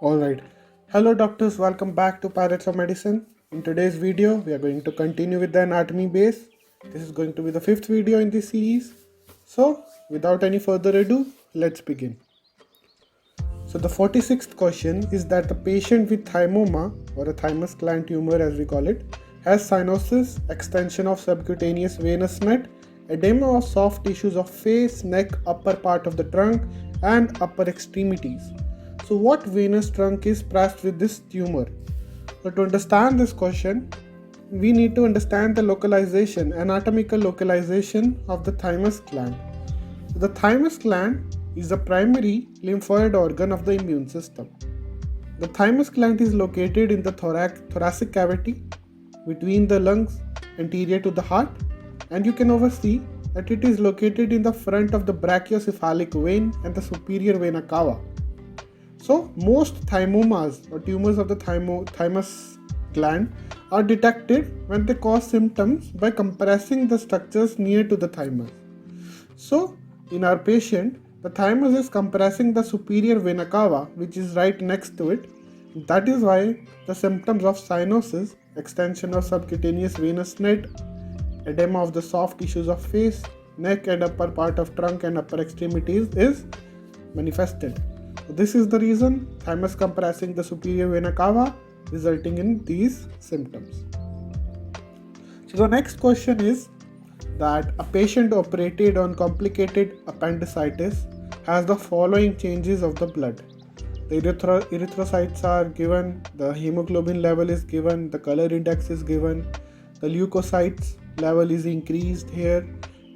Alright. Hello doctors, welcome back to Pirates of Medicine. In today's video, we are going to continue with the anatomy base. This is going to be the fifth video in this series. So, without any further ado, let's begin. So the 46th question is that the patient with thymoma, or a thymus gland tumor as we call it, has cyanosis, extension of subcutaneous venous net, edema of soft tissues of face, neck, upper part of the trunk, and upper extremities. So what venous trunk is pressed with this tumor? So to understand this question, we need to understand the localization, anatomical localization of the thymus gland. The thymus gland is the primary lymphoid organ of the immune system. The thymus gland is located in the thoracic cavity between the lungs anterior to the heart, and you can oversee that it is located in the front of the brachiocephalic vein and the superior vena cava. So most thymomas or tumors of the thymus gland are detected when they cause symptoms by compressing the structures near to the thymus. So in our patient, the thymus is compressing the superior vena cava, which is right next to it. That is why the symptoms of cyanosis, extension of subcutaneous venous net, edema of the soft tissues of face, neck and upper part of trunk and upper extremities is manifested. So this is the reason thymus compressing the superior vena cava, resulting in these symptoms. So the next question is that a patient operated on complicated appendicitis has the following changes of the blood. The erythrocytes are given, the hemoglobin level is given, the color index is given, the leukocytes level is increased here,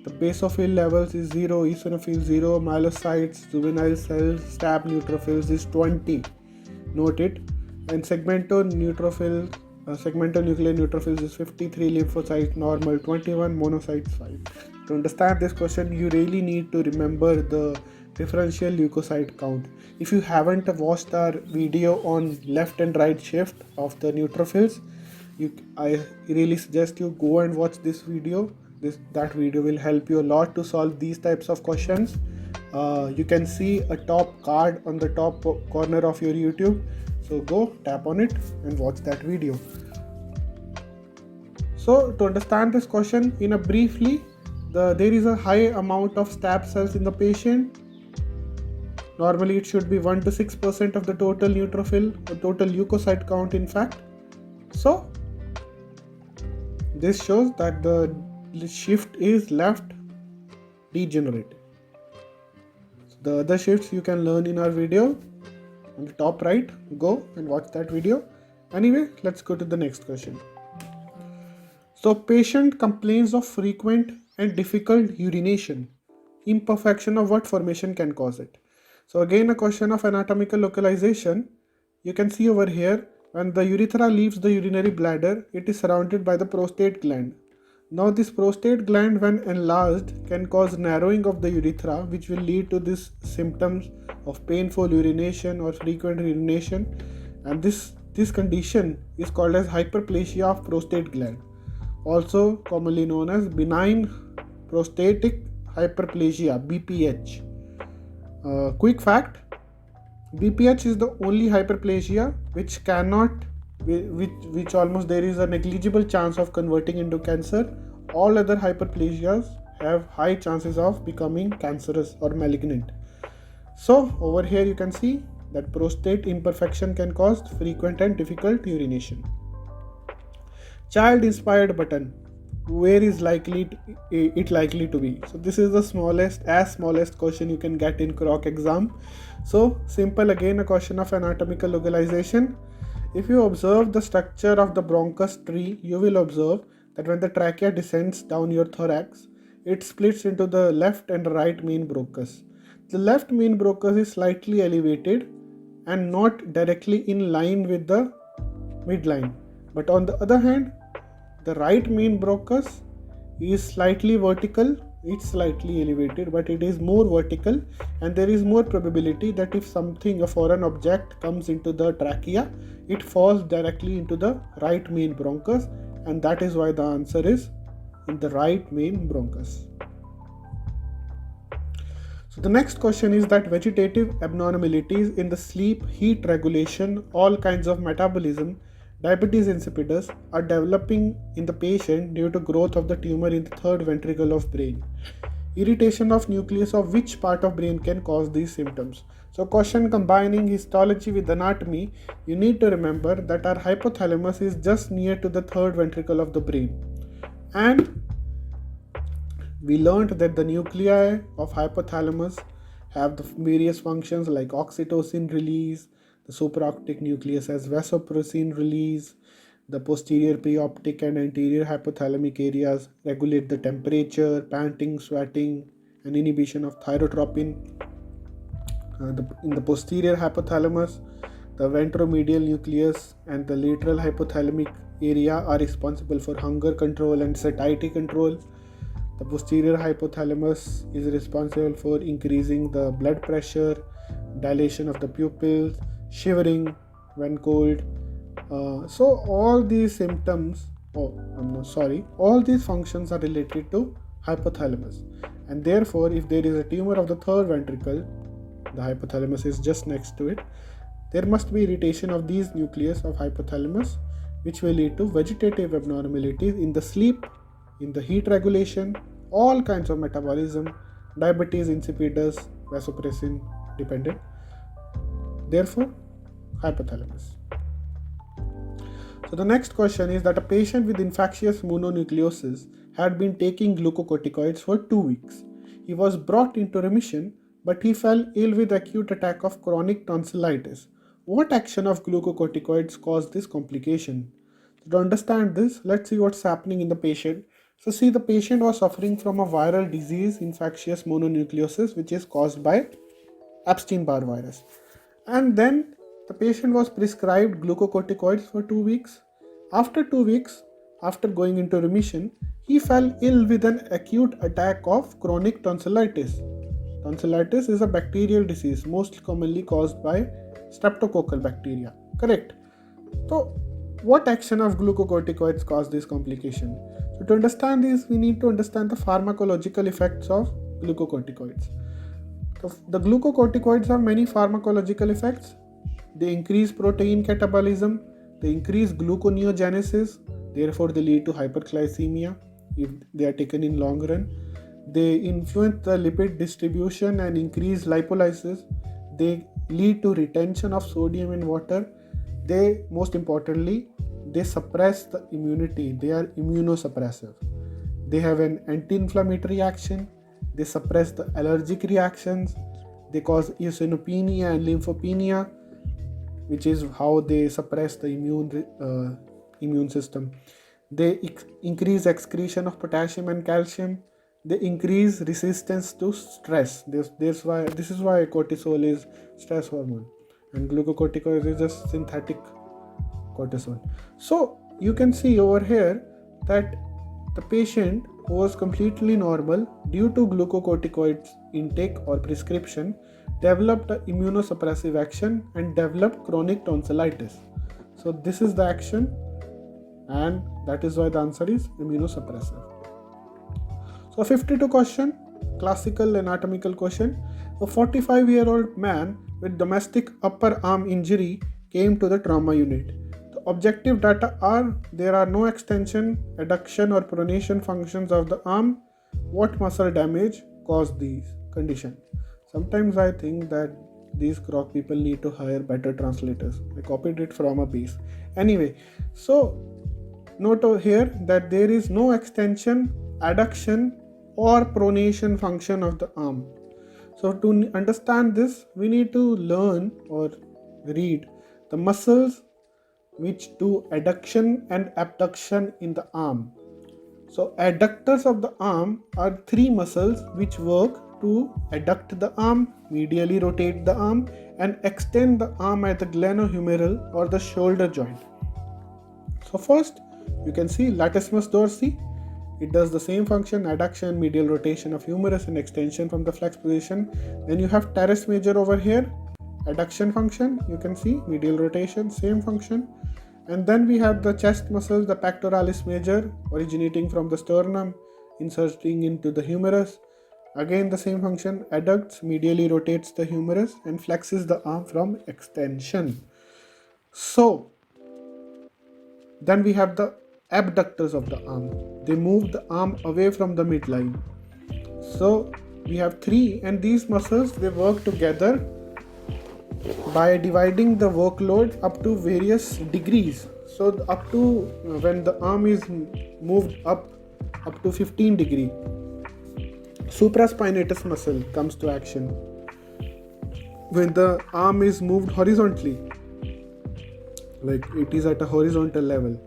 the basophil levels is 0, eosinophils 0, myelocytes, juvenile cells, staph neutrophils is 20. Note it. And segmentonuclear neutrophils is 53, lymphocytes normal 21, monocytes 5. To understand this question, you really need to remember the differential leukocyte count. If you haven't watched our video on left and right shift of the neutrophils, I really suggest you go and watch this video. That video will help you a lot to solve these types of questions. You can see a top card on the top corner of your YouTube. So go tap on it and watch that video. So to understand this question in a briefly, there is a high amount of staph cells in the patient. Normally it should be 1 to 6% of the total neutrophil, the total leukocyte count in fact. So this shows that the shift is left degenerative. So the other shifts you can learn in our video on the top right. Go and watch that video. Anyway, let's go to the next question. So patient complains of frequent and difficult urination. Imperfection of what formation can cause it? So again, a question of anatomical localization. You can see over here, when the urethra leaves the urinary bladder, it is surrounded by the prostate gland. Now this prostate gland, when enlarged, can cause narrowing of the urethra, which will lead to these symptoms of painful urination or frequent urination, and this condition is called as hyperplasia of prostate gland, also commonly known as benign prostatic hyperplasia, BPH. Quick fact, BPH is the only hyperplasia which almost there is a negligible chance of converting into cancer. All other hyperplasias have high chances of becoming cancerous or malignant. So over here you can see that prostate imperfection can cause frequent and difficult urination. Child inspired button, where is it likely to be? So this is the smallest question you can get in Croc exam. So simple, again a question of anatomical localization. If you observe the structure of the bronchus tree, you will observe that when the trachea descends down your thorax, it splits into the left and right main bronchus. The left main bronchus is slightly elevated and not directly in line with the midline. But on the other hand, the right main bronchus is slightly vertical. It's slightly elevated, but it is more vertical, and there is more probability that if a foreign object comes into the trachea, it falls directly into the right main bronchus, and that is why the answer is in the right main bronchus. So the next question is that vegetative abnormalities in the sleep, heat regulation, all kinds of metabolism, diabetes insipidus are developing in the patient due to growth of the tumor in the third ventricle of brain. Irritation of nucleus of which part of brain can cause these symptoms? So question combining histology with anatomy, you need to remember that our hypothalamus is just near to the third ventricle of the brain. And we learned that the nuclei of hypothalamus have the various functions like oxytocin release, the supraoptic nucleus has vasopressin release, the posterior preoptic and anterior hypothalamic areas regulate the temperature, panting, sweating, and inhibition of thyrotropin. In the posterior hypothalamus, the ventromedial nucleus and the lateral hypothalamic area are responsible for hunger control and satiety control. The posterior hypothalamus is responsible for increasing the blood pressure, dilation of the pupils, shivering when cold. So all these symptoms, all these functions are related to hypothalamus. And therefore, if there is a tumor of the third ventricle, the hypothalamus is just next to it, there must be irritation of these nucleus of hypothalamus, which will lead to vegetative abnormalities in the sleep, in the heat regulation, all kinds of metabolism, diabetes insipidus, vasopressin dependent. Therefore, hypothalamus. So the next question is that a patient with infectious mononucleosis had been taking glucocorticoids for 2 weeks. He was brought into remission, but he fell ill with acute attack of chronic tonsillitis. What action of glucocorticoids caused this complication? To understand this, let's see what's happening in the patient. So see, the patient was suffering from a viral disease, infectious mononucleosis, which is caused by Epstein-Barr virus. And then the patient was prescribed glucocorticoids for 2 weeks. After 2 weeks, after going into remission, he fell ill with an acute attack of chronic tonsillitis. Tonsillitis is a bacterial disease most commonly caused by streptococcal bacteria. Correct? So, what action of glucocorticoids cause this complication? So, to understand this, we need to understand the pharmacological effects of glucocorticoids. So, the glucocorticoids have many pharmacological effects. They increase protein catabolism, they increase gluconeogenesis, therefore they lead to hyperglycemia if they are taken in long run. They influence the lipid distribution and increase lipolysis. They lead to retention of sodium in water. They, most importantly, they suppress the immunity. They are immunosuppressive. They have an anti-inflammatory action. They suppress the allergic reactions. They cause eosinopenia and lymphopenia, which is how they suppress the immune system. They increase excretion of potassium and calcium. They increase resistance to stress. This is why cortisol is stress hormone and glucocorticoid is a synthetic cortisol. So you can see over here that the patient who was completely normal due to glucocorticoids intake or prescription developed an immunosuppressive action and developed chronic tonsillitis. So this is the action, and that is why the answer is immunosuppressive. So 52 question, classical anatomical question. A 45-year-old man with domestic upper arm injury came to the trauma unit. The objective data are there are no extension, adduction or pronation functions of the arm. What muscle damage caused these condition? Sometimes I think that these croc people need to hire better translators. I copied it from a piece. Anyway, so note over here that there is no extension, adduction or pronation function of the arm. So to understand this, we need to learn or read the muscles which do adduction and abduction in the arm. So adductors of the arm are 3 muscles which work to adduct the arm, medially rotate the arm and extend the arm at the glenohumeral or the shoulder joint. So first you can see latissimus dorsi. It does the same function, adduction, medial rotation of humerus and extension from the flex position. Then you have teres major over here, adduction function, you can see medial rotation, same function. And then we have the chest muscles, the pectoralis major originating from the sternum, inserting into the humerus. Again the same function, adducts, medially rotates the humerus and flexes the arm from extension. So then we have the abductors of the arm. They move the arm away from the midline. So we have three, and these muscles, they work together by dividing the workload up to various degrees. So up to when the arm is moved up to 15 degree, supraspinatus muscle comes to action. When the arm is moved horizontally, like it is at a horizontal level,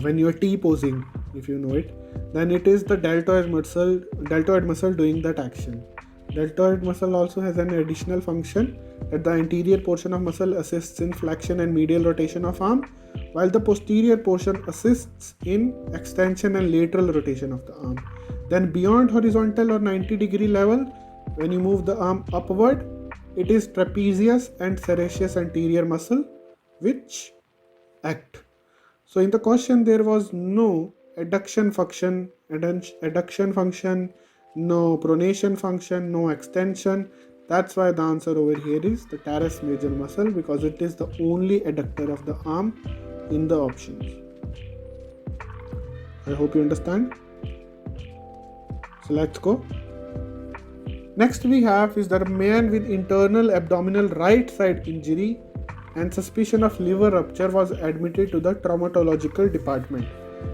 when you are T posing, if you know it, then it is the deltoid muscle doing that action. Deltoid muscle also has an additional function that the anterior portion of muscle assists in flexion and medial rotation of arm, while the posterior portion assists in extension and lateral rotation of the arm. Then beyond horizontal or 90 degree level, when you move the arm upward, it is trapezius and serraceous anterior muscle which act. So in the question there was no adduction function, no pronation function, no extension. That's why the answer over here is the teres major muscle, because it is the only adductor of the arm in the options. I hope you understand. So let's go. Next we have is that a man with internal abdominal right side injury and suspicion of liver rupture was admitted to the traumatological department.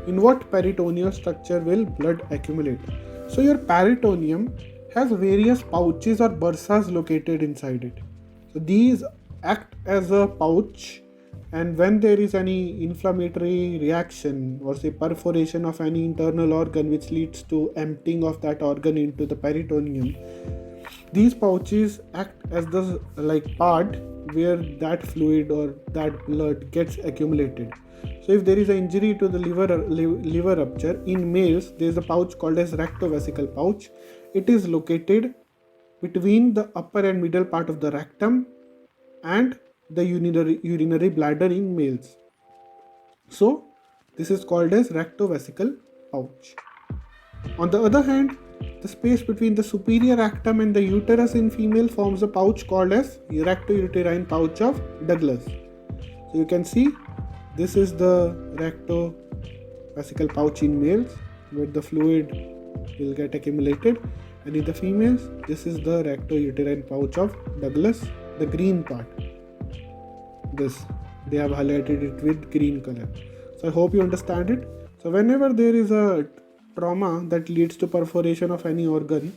In what peritoneal structure will blood accumulate? So your peritoneum has various pouches or bursas located inside it. So these act as a pouch, and when there is any inflammatory reaction or say perforation of any internal organ which leads to emptying of that organ into the peritoneum, these pouches act as the part where that fluid or that blood gets accumulated. So if there is an injury to the liver rupture in males, there is a pouch called as rectovesical pouch. It is located between the upper and middle part of the rectum and the urinary bladder in males. So this is called as rectovesical pouch. On the other hand, the space between the superior rectum and the uterus in female forms a pouch called as rectouterine pouch of Douglas. So you can see this is the rectovesical pouch in males where the fluid will get accumulated, and in the females this is the rectouterine pouch of Douglas, the green part. This they have highlighted it with green color. So I hope you understand it. So whenever there is a trauma that leads to perforation of any organ,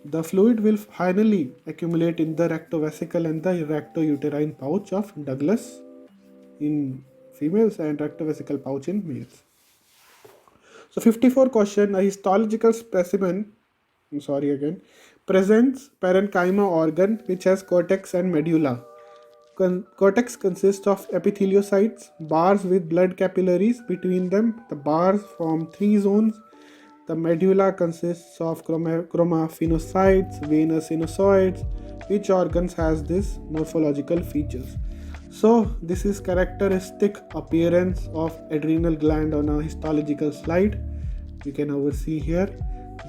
the fluid will finally accumulate in the rectovesical and the rectouterine pouch of Douglas in females and rectovesical pouch in males. So 54 question, a histological specimen presents parenchyma organ which has cortex and medulla. Cortex consists of epitheliocytes, bars with blood capillaries between them. The bars form three zones. The medulla consists of chromaphenocytes, venous sinusoids. Which organs has this morphological features? So this is characteristic appearance of adrenal gland on a histological slide. You can oversee here.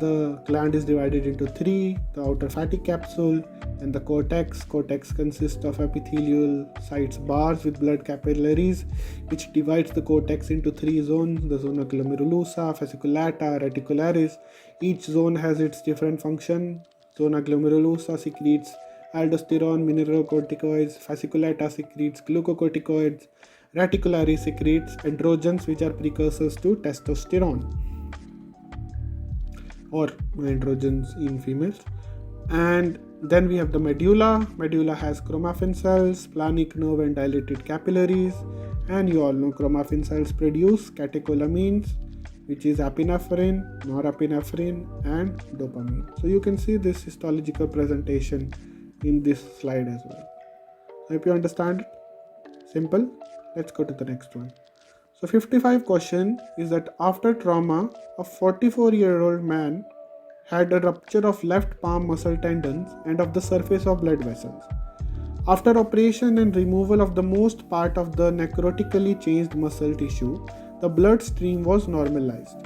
The gland is divided into three: the outer fatty capsule and the cortex. Cortex consists of epithelial sites bars with blood capillaries, which divides the cortex into three zones: the zona glomerulosa, fasciculata, reticularis. Each zone has its different function. Zona glomerulosa secretes aldosterone, mineralocorticoids. Fasciculata secretes glucocorticoids. Reticularis secretes androgens, which are precursors to testosterone or androgens in females. And then we have the medulla. Medulla has chromaffin cells, planic nerve and dilated capillaries. And you all know chromaffin cells produce catecholamines, which is epinephrine, norepinephrine and dopamine. So you can see this histological presentation in this slide as well. I hope you understand it. Simple. Let's go to the next one. So 55 question is that after trauma, a 44-year-old man had a rupture of left palm muscle tendons and of the surface of blood vessels. After operation and removal of the most part of the necrotically changed muscle tissue, the blood stream was normalized.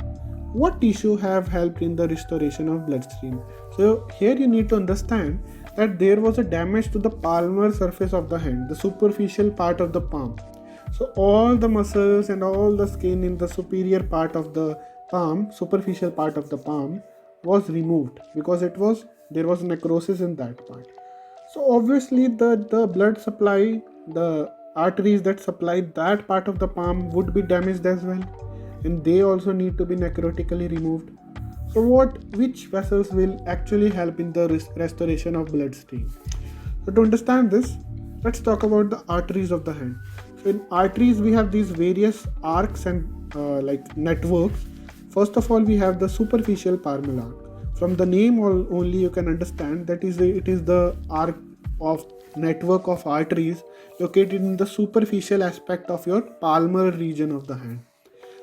what tissue have helped in the restoration of bloodstream? So here you need to understand that there was a damage to the palmar surface of the hand, the superficial part of the palm. So all the muscles and all the skin in the superior part of the palm, superficial part of the palm, was removed because there was necrosis in that part. So obviously the blood supply, the arteries that supply that part of the palm would be damaged as well, and they also need to be necrotically removed. So which vessels will actually help in the restoration of bloodstream? So to understand this, let's talk about the arteries of the hand. So in arteries we have these various arcs and like networks. First of all, we have the superficial palmar arc. From the name only you can understand that it is the arc of network of arteries located in the superficial aspect of your palmar region of the hand.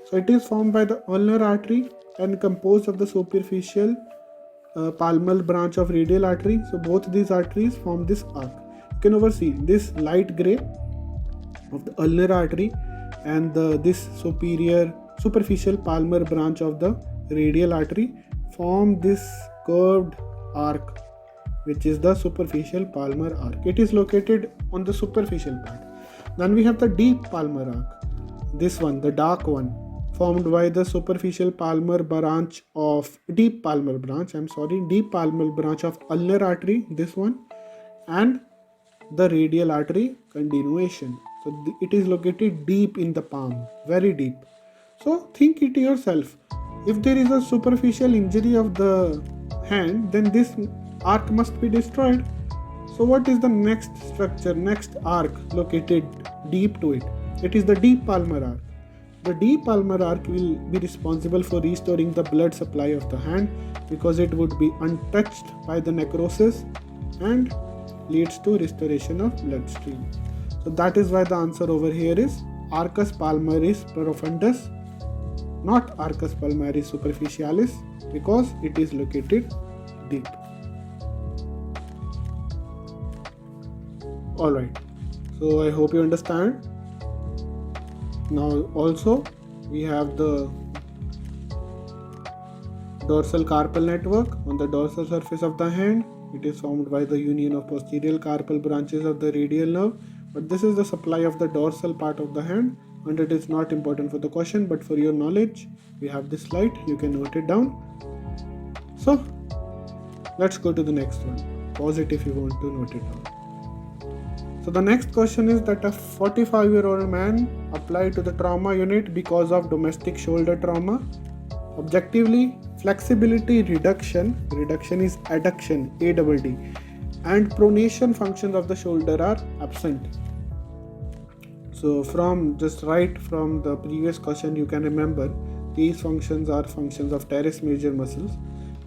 So it is formed by the ulnar artery and composed of the superficial palmar branch of radial artery. So both these arteries form this arc. You can oversee this light gray of the ulnar artery and this superficial palmar branch of the radial artery form this curved arc, which is the superficial palmar arc. It is located on the superficial part. Then we have the deep palmar arc. This one, the dark one, formed by the superficial palmar branch of deep palmar branch of ulnar artery, this one, and the radial artery continuation. So it is located deep in the palm, very deep. So think it yourself. If there is a superficial injury of the hand, then this arc must be destroyed. So what is the next structure, next arc located deep to it? It is the deep palmar arc. The deep palmar arc will be responsible for restoring the blood supply of the hand because it would be untouched by the necrosis and leads to restoration of bloodstream. So that is why the answer over here is arcus palmaris profundus, not arcus palmaris superficialis, because it is located deep. Alright, so I hope you understand. Now also we have the dorsal carpal network on the dorsal surface of the hand. It is formed by the union of posterior carpal branches of the radial nerve, but this is the supply of the dorsal part of the hand, and it is not important for the question, but for your knowledge we have this slide, you can note it down. So let's go to the next one. Pause it if you want to note it down. So the next question is that a 45-year-old man applied to the trauma unit because of domestic shoulder trauma. Objectively, flexibility reduction is adduction, ADD, and pronation functions of the shoulder are absent. So from the previous question you can remember these functions are functions of teres major muscles.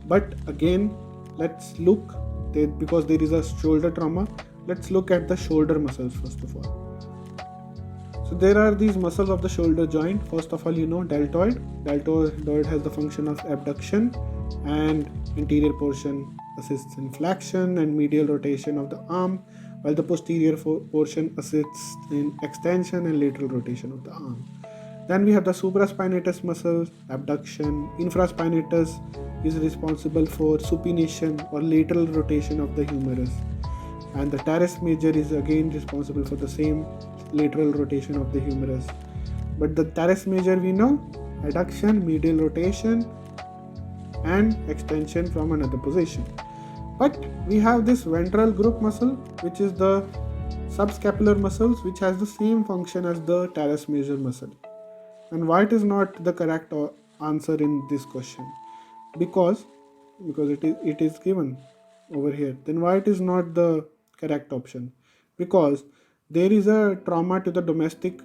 But again, let's look, because there is a shoulder trauma, let's look at the shoulder muscles first of all. So there are these muscles of the shoulder joint. First of all, deltoid. Deltoid has the function of abduction, and anterior portion assists in flexion and medial rotation of the arm, while the posterior portion assists in extension and lateral rotation of the arm. Then we have the supraspinatus muscles, abduction. Infraspinatus is responsible for supination or lateral rotation of the humerus, and the teres major is again responsible for the same lateral rotation of the humerus. But the teres major we know, adduction, medial rotation and extension from another position. But we have this ventral group muscle, which is the subscapular muscles, which has the same function as the teres major muscle. And why it is not the correct answer in this question? Because it is given over here. Then why it is not the correct option? Because there is a trauma to the domestic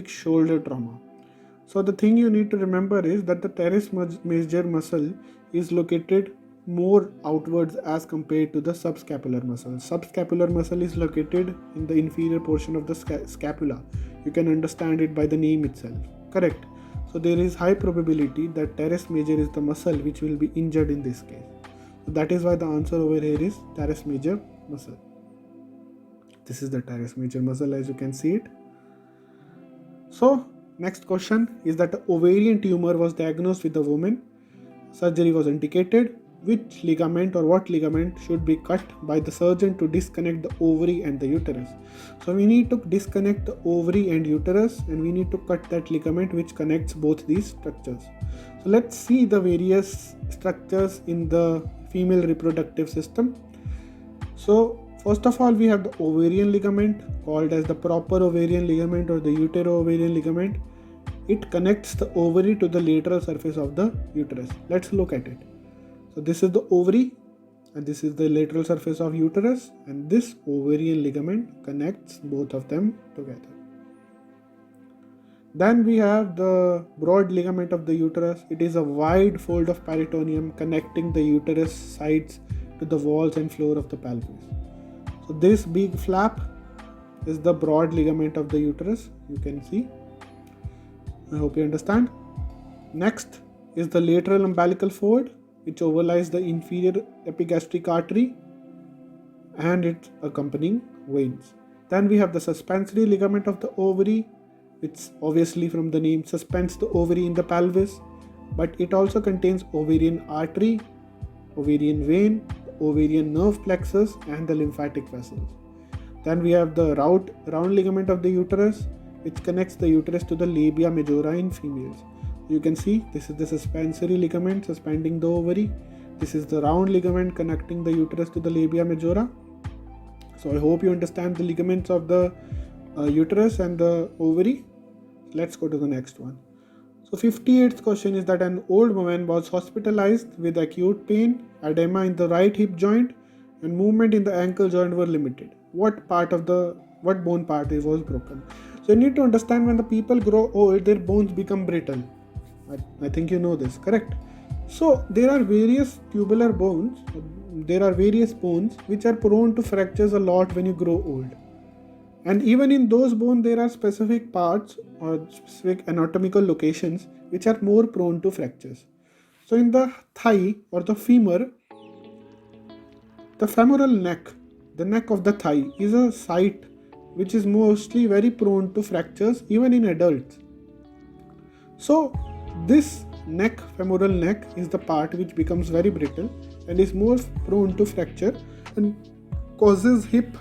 shoulder trauma. So the thing you need to remember is that the teres major muscle is located more outwards as compared to the subscapular muscle. Subscapular muscle is located in the inferior portion of the scapula. You can understand it by the name itself, correct? So there is high probability that teres major is the muscle which will be injured in this case. So that is why the answer over here is teres major muscle. This is the teres major muscle, as you can see it. So Next question is that ovarian tumor was diagnosed with a woman. Surgery was indicated. Which ligament or what ligament should be cut by the surgeon to disconnect the ovary and the uterus? So we need to disconnect the ovary and uterus, and we need to cut that ligament which connects both these structures. So let's see the various structures in the female reproductive system. So first of all, we have the ovarian ligament, called as the proper ovarian ligament or the utero-ovarian ligament. It connects the ovary to the lateral surface of the uterus. Let's look at it. So this is the ovary and this is the lateral surface of uterus, and this ovarian ligament connects both of them together. Then we have the broad ligament of the uterus. It is a wide fold of peritoneum connecting the uterus sides to the walls and floor of the pelvis. So this big flap is the broad ligament of the uterus. You can see. I hope you understand. Next is the lateral umbilical fold, which overlies the inferior epigastric artery and its accompanying veins. Then we have the suspensory ligament of the ovary, which obviously from the name suspends the ovary in the pelvis, but it also contains ovarian artery, ovarian vein, ovarian nerve plexus and the lymphatic vessels. Then we have the round ligament of the uterus, which connects the uterus to the labia majora in females. You can see this is the suspensory ligament suspending the ovary. This is the round ligament connecting the uterus to the labia majora. So I hope you understand the ligaments of the uterus and the ovary. Let's go to the next one. So 58th question is that an old woman was hospitalized with acute pain, edema in the right hip joint and movement in the ankle joint were limited. What bone part was broken? So you need to understand, when the people grow old, their bones become brittle. I think you know this, correct? So there are various tubular bones, there are various bones which are prone to fractures a lot when you grow old. And even in those bones, there are specific parts or specific anatomical locations which are more prone to fractures. So in the thigh or the femur, the femoral neck, the neck of the thigh is a site which is mostly very prone to fractures even in adults. So this neck, femoral neck, is the part which becomes very brittle and is more prone to fracture and causes hip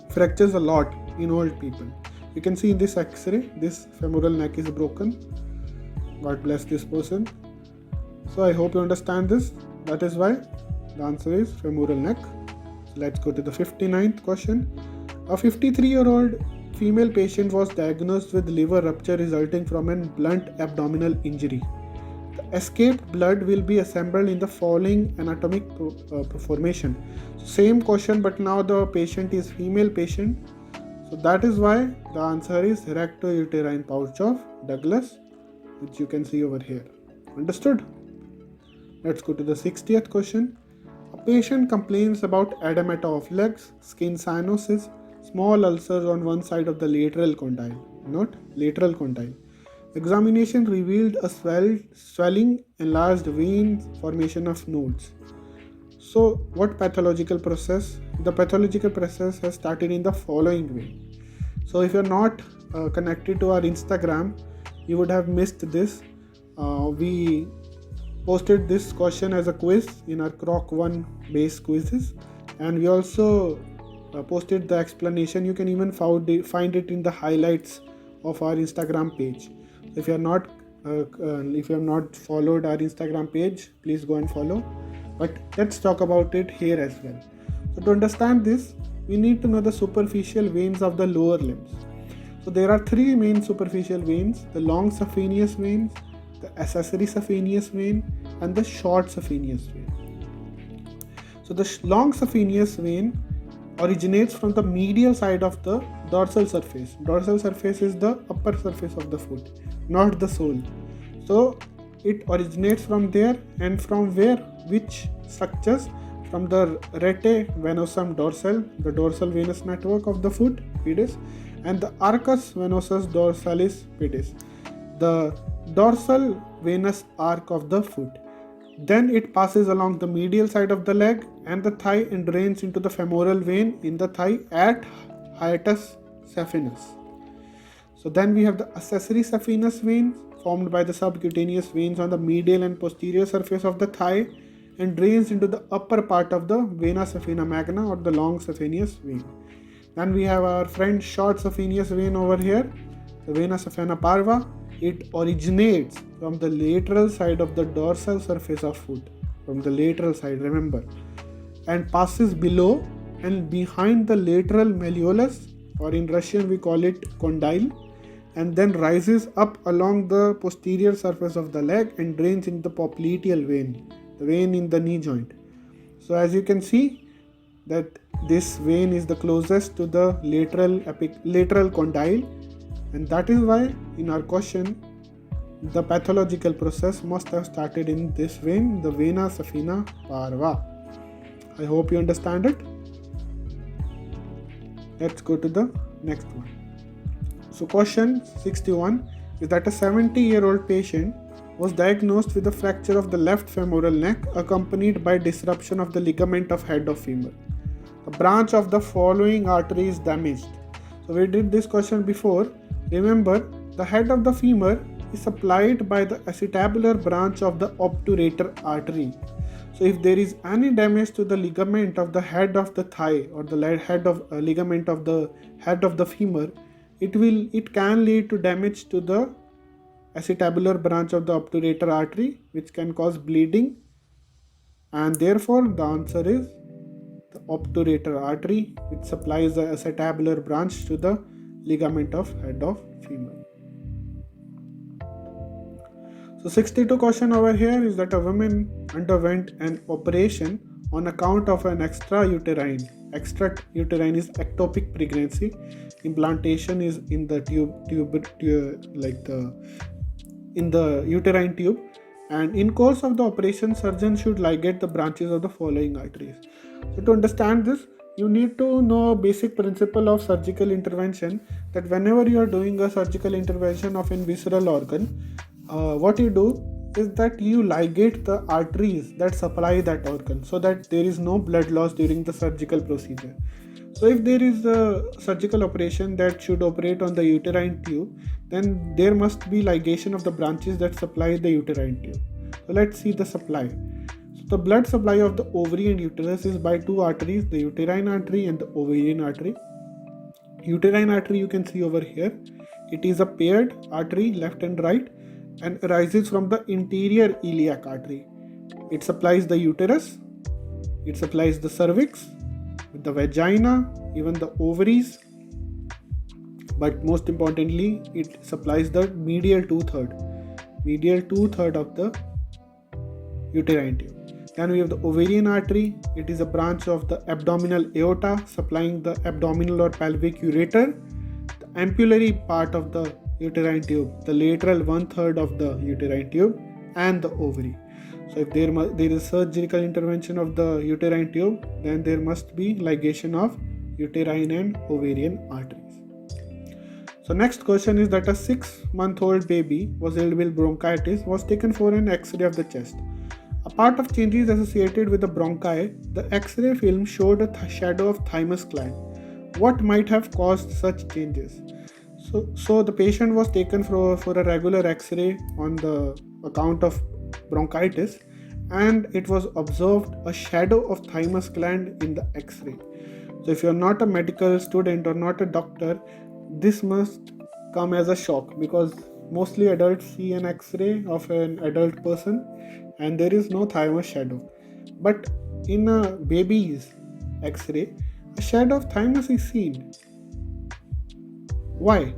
fractures a lot in old people. You can see in this X-ray, this femoral neck is broken. God bless this person. So I hope you understand this. That is why the answer is femoral neck. So let's go to the 59th question. A 53-year-old female patient was diagnosed with liver rupture resulting from a blunt abdominal injury. The escaped blood will be assembled in the following anatomic formation. Same question, but now the patient is female patient. So that is why the answer is rectouterine pouch of Douglas, which you can see over here. Understood? Let's go to the 60th question. A patient complains about edema of legs, skin cyanosis, small ulcers on one side of the lateral condyle, not lateral condyle. Examination revealed a swelling, enlarged veins, formation of nodes. So what pathological process? The pathological process has started in the following way. So if you're not connected to our Instagram, you would have missed this. We posted this question as a quiz in our Croc 1 base quizzes, and we also posted the explanation. You can even find it in the highlights of our Instagram page. If you have not followed our Instagram page, please go and follow. But let's talk about it here as well. So to understand this, we need to know the superficial veins of the lower limbs. So there are three main superficial veins: the long saphenous veins, the accessory saphenous vein, and the short saphenous vein. So the long saphenous vein originates from the medial side of the dorsal surface. Dorsal surface is the upper surface of the foot, not the sole. So it originates from there, and from which structures? From the rete venosum dorsal, the dorsal venous network of the foot, pedis, and the arcus venosus dorsalis pedis, the dorsal venous arc of the foot. Then it passes along the medial side of the leg and the thigh and drains into the femoral vein in the thigh at hiatus saphenous. So then we have the accessory saphenous vein formed by the subcutaneous veins on the medial and posterior surface of the thigh and drains into the upper part of the vena saphena magna or the long saphenous vein. Then we have our friend short saphenous vein over here, the vena saphena parva. It originates from the lateral side of the dorsal surface of foot, from the lateral side, remember, and passes below and behind the lateral malleolus, or in Russian we call it condyle, and then rises up along the posterior surface of the leg and drains into the popliteal vein, the vein in the knee joint. So as you can see that this vein is the closest to the lateral condyle, and that is why in our question the pathological process must have started in this vein, the vena saphena parva. I hope you understand it. Let's go to the next one. So question 61 is that a 70-year-old patient was diagnosed with a fracture of the left femoral neck accompanied by disruption of the ligament of head of femur. A branch of the following artery is damaged. So we did this question before. Remember, the head of the femur is supplied by the acetabular branch of the obturator artery. So if there is any damage to the ligament of the head of the thigh or the ligament of the head of the femur, it can lead to damage to the acetabular branch of the obturator artery, which can cause bleeding, and therefore the answer is the obturator artery, which supplies the acetabular branch to the ligament of head of femur. So 62 question over here is that a woman underwent an operation on account of an extrauterine is ectopic pregnancy. Implantation is in the in the uterine tube, and in course of the operation surgeon should ligate the branches of the following arteries. So to understand this, you need to know a basic principle of surgical intervention, that whenever you are doing a surgical intervention of a visceral organ, what you do is that you ligate the arteries that supply that organ so that there is no blood loss during the surgical procedure. So if there is a surgical operation that should operate on the uterine tube, then there must be ligation of the branches that supply the uterine tube. So let's see the supply. So the blood supply of the ovary and uterus is by two arteries, the uterine artery and the ovarian artery. Uterine artery you can see over here. It is a paired artery, left and right, and arises from the interior iliac artery. It supplies the uterus, it supplies the cervix, the vagina, even the ovaries, but most importantly it supplies the medial two-third of the uterine tube. Then we have the ovarian artery. It is a branch of the abdominal aorta supplying the abdominal or pelvic ureter, the ampullary part of the uterine tube, the lateral one-third of the uterine tube, and the ovary. So if there is surgical intervention of the uterine tube, then there must be ligation of uterine and ovarian arteries. So next question is that a 6-month-old baby was ill with bronchitis was taken for an X-ray of the chest. A part of changes associated with the bronchi, the X-ray film showed a shadow of thymus gland. What might have caused such changes? So the patient was taken for a regular X-ray on the account of bronchitis, and it was observed a shadow of thymus gland in the X-ray. So if you are not a medical student or not a doctor, this must come as a shock, because mostly adults see an X-ray of an adult person and there is no thymus shadow. But in a baby's X-ray, a shadow of thymus is seen. Why?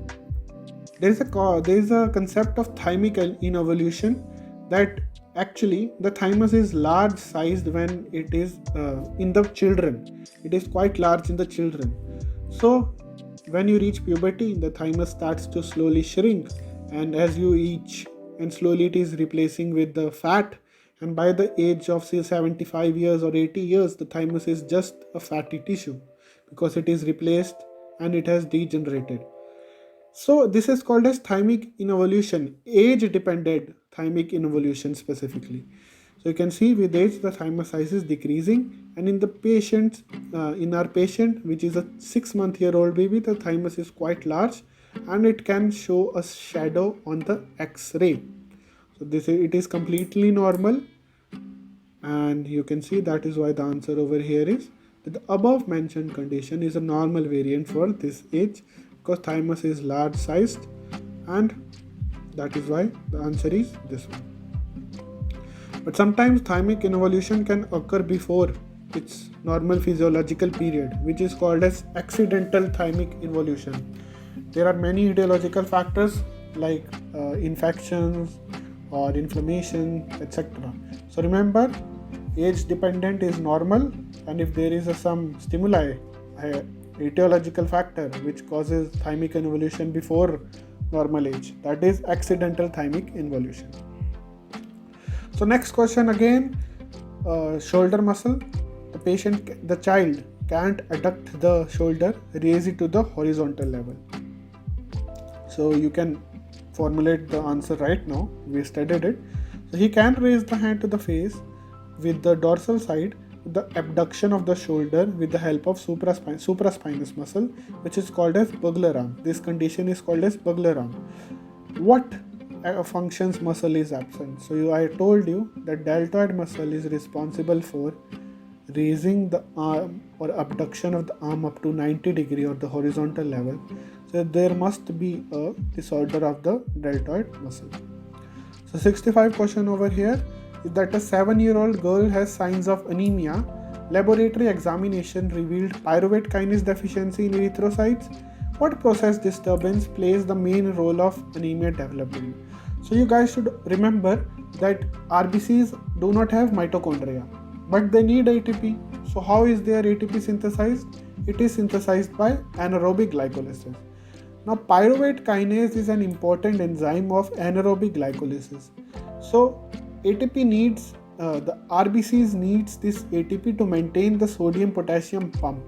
There is a concept of thymic involution, that actually the thymus is large sized when it is in the children. It is quite large in the children. So when you reach puberty, the thymus starts to slowly shrink, and as you age, and slowly it is replacing with the fat, and by the age of say 75 years or 80 years, the thymus is just a fatty tissue because it is replaced and it has degenerated. So this is called as thymic involution, age-dependent thymic involution specifically. So you can see with age the thymus size is decreasing, and in our patient, which is a 6-month-old baby, the thymus is quite large, and it can show a shadow on the X-ray. So it is completely normal, and you can see that is why the answer over here is that the above mentioned condition is a normal variant for this age, because thymus is large sized, and that is why the answer is this one. But sometimes thymic involution can occur before its normal physiological period, which is called as accidental thymic involution. There are many etiological factors like infections or inflammation, etc. So remember, age dependent is normal, and if there is some stimuli, etiological factor which causes thymic involution before normal age, that is accidental thymic involution. So next question again, shoulder muscle. The child can't adduct the shoulder, raise it to the horizontal level. So you can formulate the answer right now. We studied it. So he can raise the hand to the face with the dorsal side, the abduction of the shoulder with the help of supraspinous muscle, which is called as Bugler arm. This condition is called as Bugler arm. What functions muscle is absent? So I told you that deltoid muscle is responsible for raising the arm or abduction of the arm up to 90 degree or the horizontal level. So there must be a disorder of the deltoid muscle. So 65 question over here is that a 7-year-old girl has signs of anemia. Laboratory examination revealed pyruvate kinase deficiency in erythrocytes. What process disturbance plays the main role of anemia development? So you guys should remember that RBCs do not have mitochondria, but they need ATP. So how is their ATP synthesized? It is synthesized by anaerobic glycolysis. Now pyruvate kinase is an important enzyme of anaerobic glycolysis. So ATP needs, the RBCs needs this ATP to maintain the sodium potassium pump,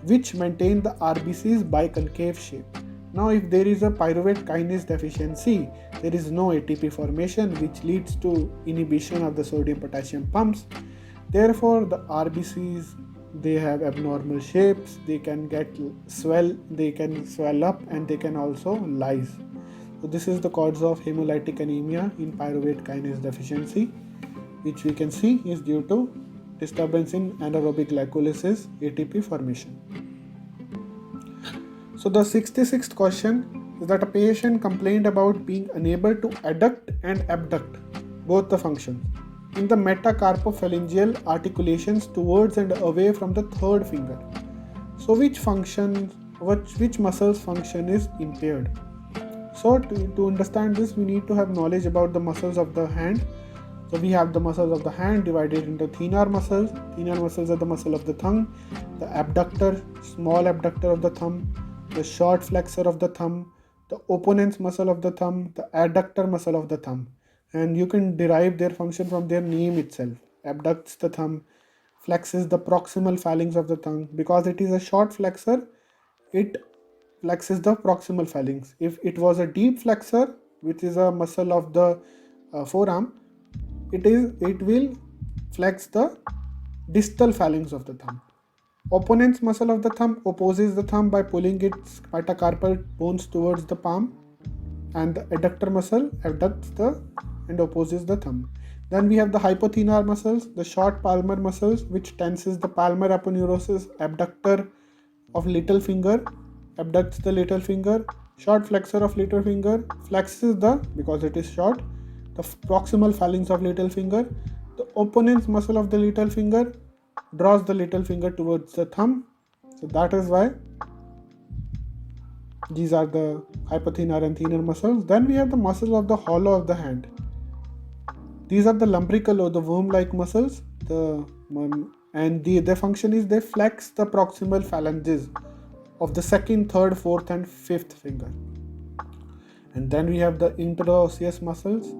which maintain the RBC's biconcave shape. Now if there is a pyruvate kinase deficiency, there is no ATP formation, which leads to inhibition of the sodium potassium pumps. Therefore the RBCs, they have abnormal shapes, they can swell up, and they can also lyse. So this is the cause of hemolytic anemia in pyruvate kinase deficiency, which we can see is due to disturbance in anaerobic glycolysis ATP formation. So the 66th question is that a patient complained about being unable to adduct and abduct both the functions in the metacarpophalangeal articulations towards and away from the third finger. So which muscle's function is impaired? So to understand this, we need to have knowledge about the muscles of the hand. So we have the muscles of the hand divided into thenar muscles. Thenar muscles are the muscle of the thumb, the abductor, small abductor of the thumb, the short flexor of the thumb, the opponent's muscle of the thumb, the adductor muscle of the thumb. And you can derive their function from their name itself. Abducts the thumb, flexes the proximal phalanx of the thumb. Because it is a short flexor, it flexes the proximal phalanx. If it was a deep flexor, which is a muscle of the forearm, it will flex the distal phalanx of the thumb. Opponent's muscle of the thumb opposes the thumb by pulling its metacarpal bones towards the palm, and the adductor muscle abducts and opposes the thumb. Then we have the hypothenar muscles, the short palmar muscles, which tenses the palmar aponeurosis. Abductor of little finger abducts the little finger. Short flexor of little finger flexes because it is short, the proximal phalanx of little finger. The opponent's muscle of the little finger draws the little finger towards the thumb. So that is why these are the hypothenar and thenar muscles. Then we have the muscles of the hollow of the hand. These are the lumbrical or the worm-like muscles. Their function is they flex the proximal phalanges of the second, third, fourth, and fifth finger. And then we have the interosseous muscles.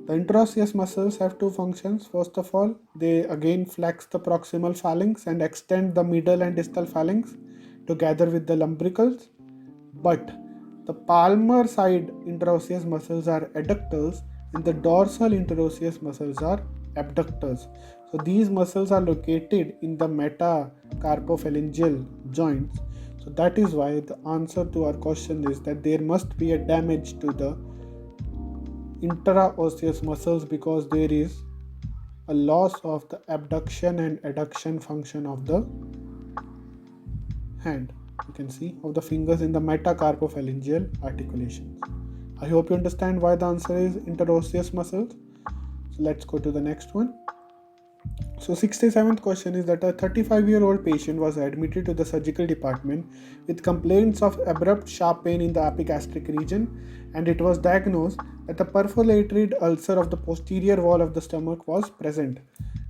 The interosseous muscles have two functions. First of all, they again flex the proximal phalanx and extend the middle and distal phalanx together with the lumbricals. But the palmar side interosseous muscles are adductors and the dorsal interosseous muscles are abductors. So these muscles are located in the metacarpophalangeal joints. So that is why the answer to our question is that there must be a damage to the intraosseous muscles, because there is a loss of the abduction and adduction function of the hand, you can see, of the fingers in the metacarpophalangeal articulations. I hope you understand why the answer is interosseous muscles. So let's go to the next one. So 67th question is that a 35-year-old patient was admitted to the surgical department with complaints of abrupt sharp pain in the epigastric region, and it was diagnosed that a perforated ulcer of the posterior wall of the stomach was present.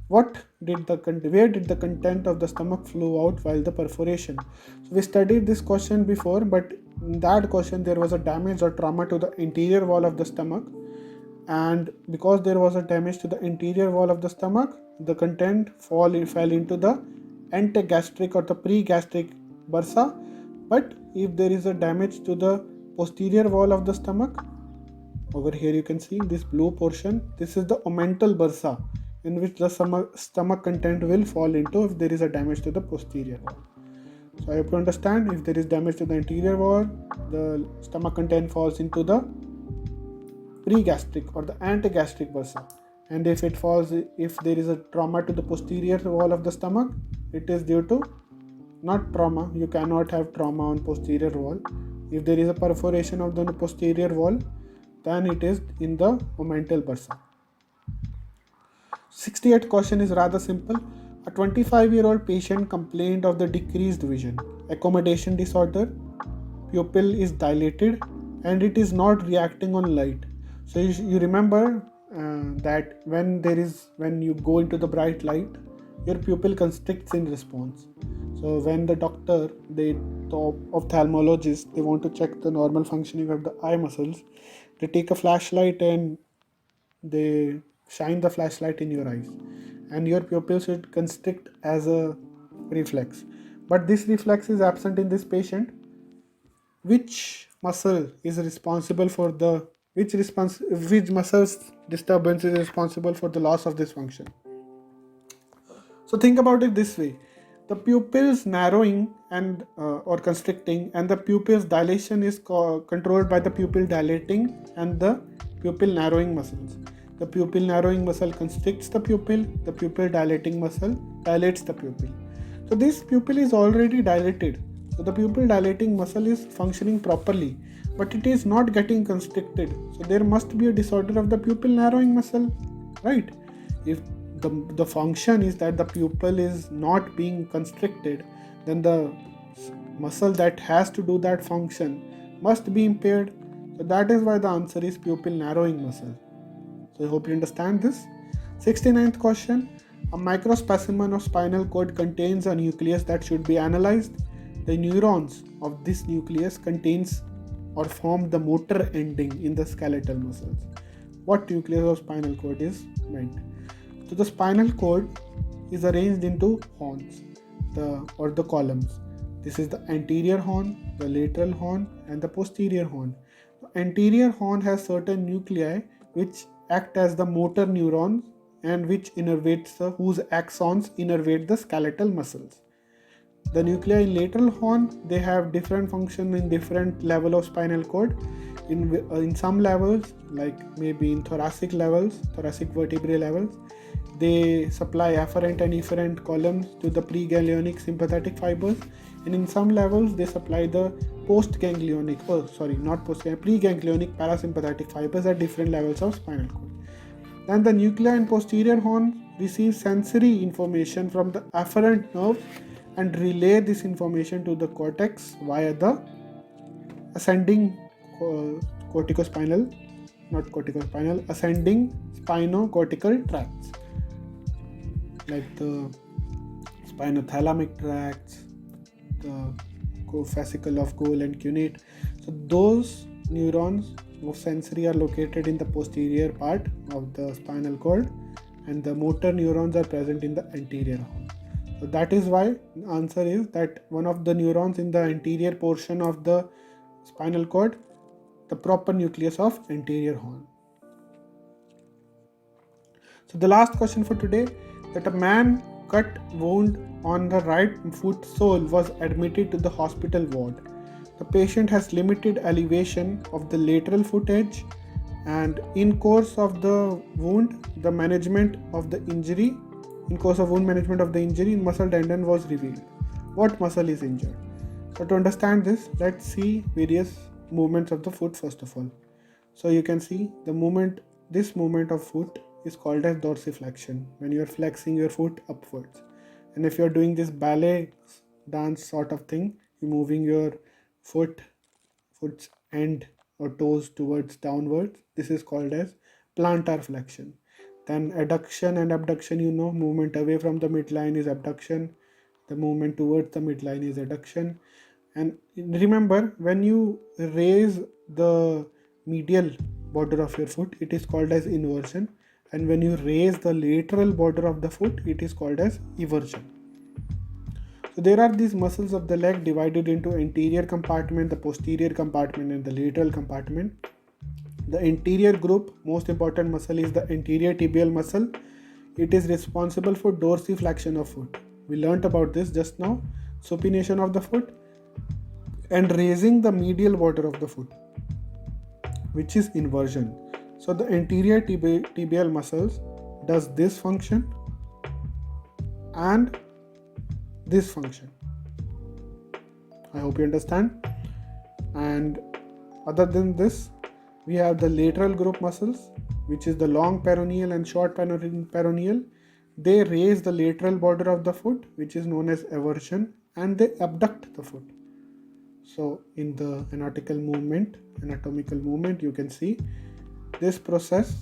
Where did the content of the stomach flow out while the perforation? So we studied this question before, but in that question there was a damage or trauma to the interior wall of the stomach, and because there was a damage to the interior wall of the stomach, the content fell into the antegastric or the pregastric bursa. But if there is a damage to the posterior wall of the stomach, over here you can see this blue portion, this is the omental bursa, in which the stomach content will fall into if there is a damage to the posterior wall. So I hope you understand, if there is damage to the interior wall, the stomach content falls into the pregastric or the antegastric bursa, and if there is a trauma to the posterior wall of the stomach, it is due to not trauma. You cannot have trauma on posterior wall. If there is a perforation of the posterior wall, then it is in the omental bursa. 68th question is rather simple. A 25-year-old patient complained of the decreased vision, accommodation disorder, pupil is dilated, and it is not reacting on light. So you remember that when you go into the bright light, your pupil constricts in response. So when the ophthalmologist, they want to check the normal functioning of the eye muscles, they take a flashlight and they shine the flashlight in your eyes, and your pupil should constrict as a reflex. But this reflex is absent in this patient. Which muscle is responsible for the which muscle's disturbance is responsible for the loss of this function? So think about it this way: the pupils narrowing and or constricting, and the pupils dilation is controlled by the pupil dilating and the pupil narrowing muscles. The pupil narrowing muscle constricts the pupil dilating muscle dilates the pupil. So this pupil is already dilated. So the pupil dilating muscle is functioning properly, but it is not getting constricted. So there must be a disorder of the pupil narrowing muscle, right? If the function is that the pupil is not being constricted, then the muscle that has to do that function must be impaired. So that is why the answer is pupil narrowing muscle. So I hope you understand this. 69th question. A microspecimen of spinal cord contains a nucleus that should be analyzed. The neurons of this nucleus contains or form the motor ending in the skeletal muscles. What nucleus of spinal cord is meant? So the spinal cord is arranged into horns, the columns. This is the anterior horn, the lateral horn, and the posterior horn. The anterior horn has certain nuclei which act as the motor neurons and whose axons innervate the skeletal muscles. The nuclei in lateral horn, they have different function in different level of spinal cord. In some levels, like maybe in thoracic vertebrae levels, they supply afferent and efferent columns to the preganglionic sympathetic fibers, and in some levels they supply the preganglionic parasympathetic fibers at different levels of spinal cord. Then the nuclei in posterior horn receive sensory information from the afferent nerves and relay this information to the cortex via the ascending ascending spinocortical tracts, like the spinothalamic tracts, the fascicle of Gould and Cunit. So those neurons of sensory are located in the posterior part of the spinal cord, and the motor neurons are present in the anterior horn. So that is why the answer is that one of the neurons in the anterior portion of the spinal cord, the proper nucleus of anterior horn. So the last question for today, that a man cut wound on the right foot sole was admitted to the hospital ward. The patient has limited elevation of the lateral foot edge, and in course of the wound management of the injury, muscle tendon was revealed. What muscle is injured? So to understand this, let's see various movements of the foot first of all. So you can see this movement of foot is called as dorsiflexion, when you are flexing your foot upwards. And if you are doing this ballet dance sort of thing, you're moving your foot's end or toes towards downwards, this is called as plantar flexion. Then adduction and abduction, movement away from the midline is abduction, the movement towards the midline is adduction. And remember, when you raise the medial border of your foot, it is called as inversion, and when you raise the lateral border of the foot, it is called as eversion. So there are these muscles of the leg divided into anterior compartment, the posterior compartment, and the lateral compartment. The anterior group, most important muscle, is the anterior tibial muscle. It is responsible for dorsiflexion of foot. We learnt about this just now. Supination of the foot and raising the medial border of the foot, which is inversion. So the anterior tibial muscles does this function and this function. I hope you understand. And other than this, we have the lateral group muscles, which is the long peroneal and short peroneal. They raise the lateral border of the foot, which is known as eversion, and they abduct the foot. So in the anatomical movement, you can see this process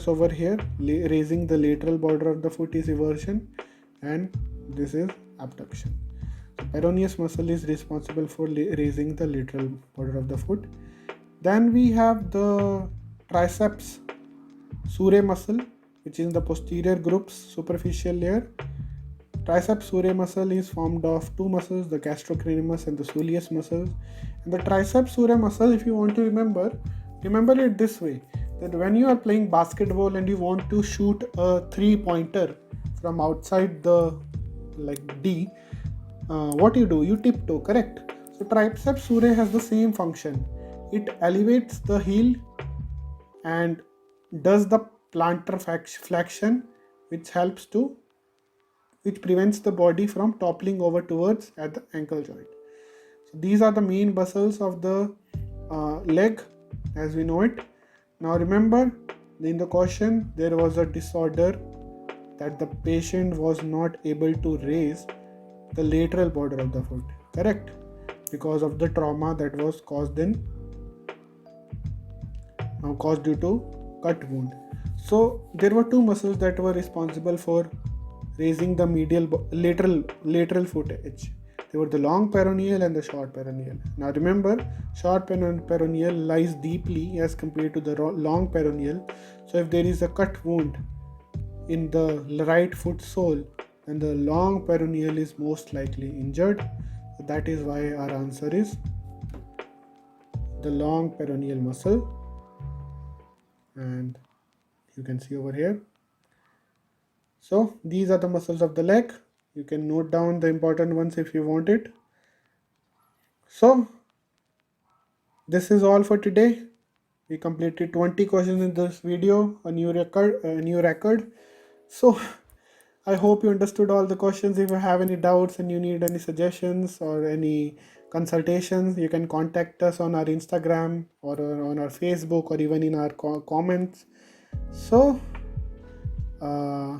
over here, raising the lateral border of the foot, is eversion, and this is abduction. So peroneus muscle is responsible for raising the lateral border of the foot. Then we have the triceps surae muscle, which is in the posterior group's superficial layer. Triceps surae muscle is formed of two muscles, the gastrocnemius and the soleus muscles. And the triceps surae muscle, if you want to remember it this way, that when you are playing basketball and you want to shoot a 3-pointer from outside the D, what you do? You tiptoe, correct? So triceps surae has the same function. It elevates the heel and does the plantar flexion, which prevents the body from toppling over towards at the ankle joint. So these are the main muscles of the leg as we know it. Now remember, in the question there was a disorder that the patient was not able to raise the lateral border of the foot, correct? Because of the trauma that was caused due to cut wound. So there were two muscles that were responsible for raising the lateral foot edge. They were the long peroneal and the short peroneal. Now remember, short peroneal lies deeply as compared to the long peroneal. So if there is a cut wound in the right foot sole, then the long peroneal is most likely injured. So that is why our answer is the long peroneal muscle. And you can see over here. So these are the muscles of the leg. You can note down the important ones if you want it. So this is all for today. We completed 20 questions in this video, a new record. So I hope you understood all the questions. If you have any doubts and you need any suggestions or any consultations, you can contact us on our Instagram or on our Facebook or even in our comments. So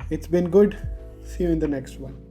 it's been good. See you in the next one.